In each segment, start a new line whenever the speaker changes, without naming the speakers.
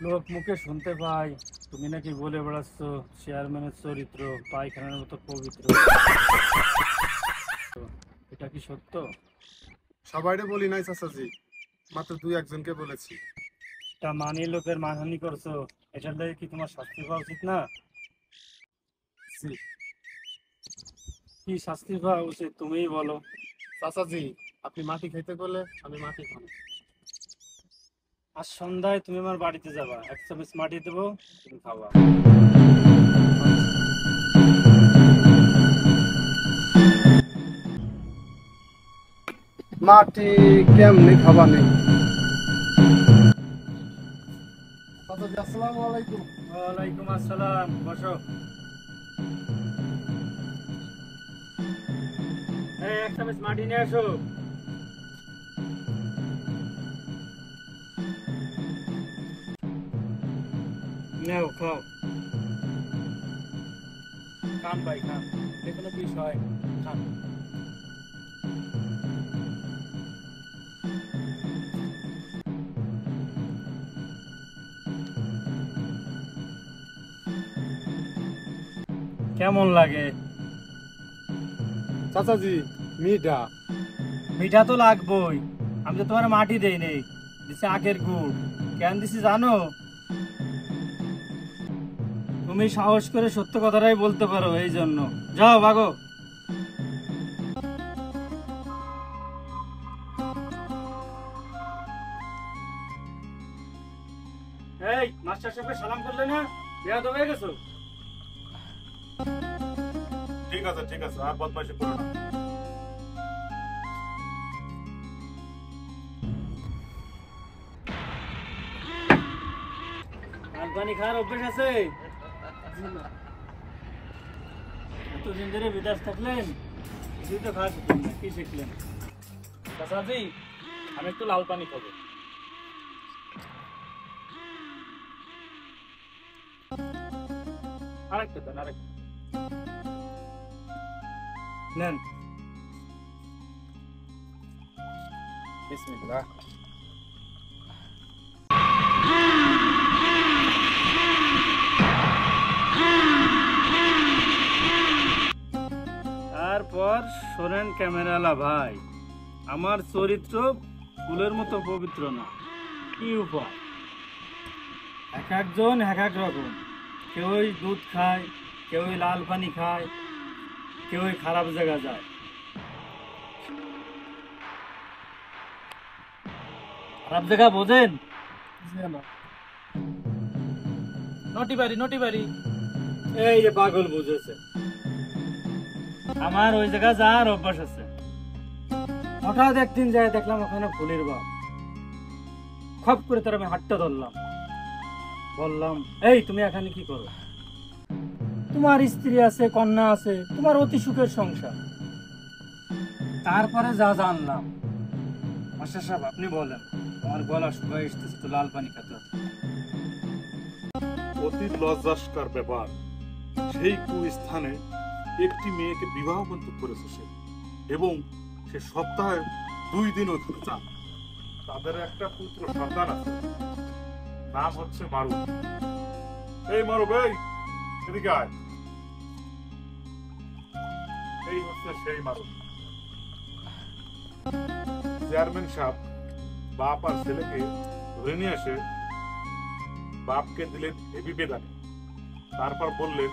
লোক মুখে শুনতে পাই তুমি নাকি বলে বেড়াচ্ছ চেয়ারম্যানের চরিত্র পায়খানার মতো পবিত্র। এটা কি সত্য?
সবাইরে বলি নাই চাচাজি, মাত্র দুই একজনকে বলেছি।
তা মানি লোকের মানহানি করছো, এটার লাগে কি তোমার শাস্তি পাওয়া উচিত না?
জি
কি শাস্তি পাওয়া উচিত তুমিই বলো।
চাচাজি, আপনি মাটি খাইতে বলে আমি মাটি খাবো।
আজ সন্ধ্যায় তুমি আমার বাড়িতে যাবা, এক চামচ মাটি দেবো, তুমি খাবা।
মাটি কেমনে খাবানি? চাচাজি আসসালামু আলাইকুম।
ওয়ালাইকুম আসসালাম, বসো। এই এক চামচ মাটি নিয়ে আসো। নাও খাও। খান ভাই খান, যে কোনো বিষয় খান। কেমন লাগে?
চাচাজি মিঠা।
মিঠা তো লাগবেই, আমি তো তোমার মাটি দেই নেই, দিছি আখের গুড়। কেন দিছি জানো? তুমি সাহস করে সত্য কথাটাই বলতে পারো, এই জন্য। যাও ভাগো। এই মাস্টার সাহেবকে সালাম করলে না? বিয়া তো হয়ে গেছো।
ঠিক আছে ঠিক আছে, আর বদমাইশি করো না।
ভাত পানি খাওয়ার অভ্যেস আছে? এতদিন ধরে বিদেশ থাকলেন, কিছুই তো খাওয়া শিখলেন না, কি শিখলেন?
চাচাজি, আমি একটু লাল পানি খাবো। আরেকটা দেন, আরেকটা।
নেন।
বিসমিল্লাহ।
তারপর শোনেন ক্যামেরালা ভাই, আমার চরিত্র ফুলের মতো পবিত্র না। কি উপায়? এক একজন এক এক রকম। কেউই দুধ খায়, কেউই লাল পানি খায়, কেউই খারাপ জায়গা যায়। খারাপ জায়গা বোঝেন? নটি বাড়ি, নটি বাড়ি। এই যে পাগল বুঝেছে। আমার ওই জায়গা যাওয়ার অভ্যাস আছে। হঠাৎ একদিন যায় দেখলাম ওখানে ফুলের বাগ। খপ করে তার আমি হাতটা ধরলাম, বললাম, এই তুমি এখানে কি করো? তোমার স্ত্রী আছে, কন্যা আছে, তোমার অতি সুখের সংসার। তারপরে যা জানলাম, মাস্টার সাহেব আপনি বলেন, আমার গলা শুকায় এসতেছে, তো লাল পানি খেতে হবে।
অতি লজ্জাস্কর ব্যাপার, সেই কুস্থানে একটি মেয়েকে বিবাহ বন্ধ করেছে সে, এবং সে সপ্তাহে 2 দিন ওখানে যান। তাদের একটা পুত্র সন্তান আছে, নাম হচ্ছে মারু। এই মারু ভাই, এদিকে আয়। এই হচ্ছে সেই মারু। চেয়ারম্যান সাহেব বাপ আর ছেলেকে ধরে নিয়ে এসে বাপকে দিলেন হেভি বেদানে। তারপর বললেন,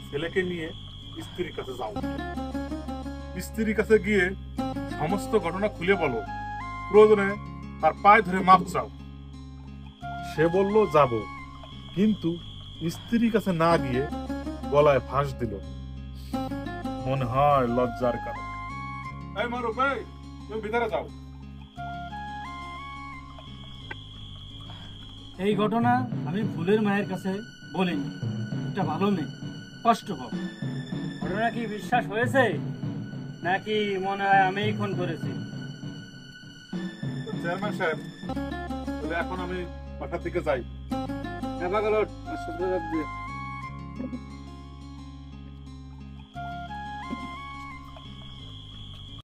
ছেলেকে নিয়ে স্ত্রীর কাছে যাও। স্ত্রীর কাছে গিয়ে সমস্ত ঘটনা খুলে বলো, প্রয়োজনে তার পায়ে ধরে মাপ চাও। সে বলল যাব, কিন্তু স্ত্রীর কাছে না গিয়ে গলায় ফাঁস দিল। মনে হয় লজ্জার কারণে। এই মারো ভাই, তুমি ভিতরে যাও।
এই ঘটনা আমি ফুলের মায়ের কাছে বলিনি। এটা ভালো মেয়ে, কষ্ট পাব। ঘটনা কি বিশ্বাস হয়েছে, নাকি মনে হয় আমিই খুন করেছি?
তো চেয়ারম্যান সাহেব, তাহলে এখন আমি বাসার দিকে যাই।
হ্যাঁ পাগল, ওঠ, আশ্চর্য লাগছে।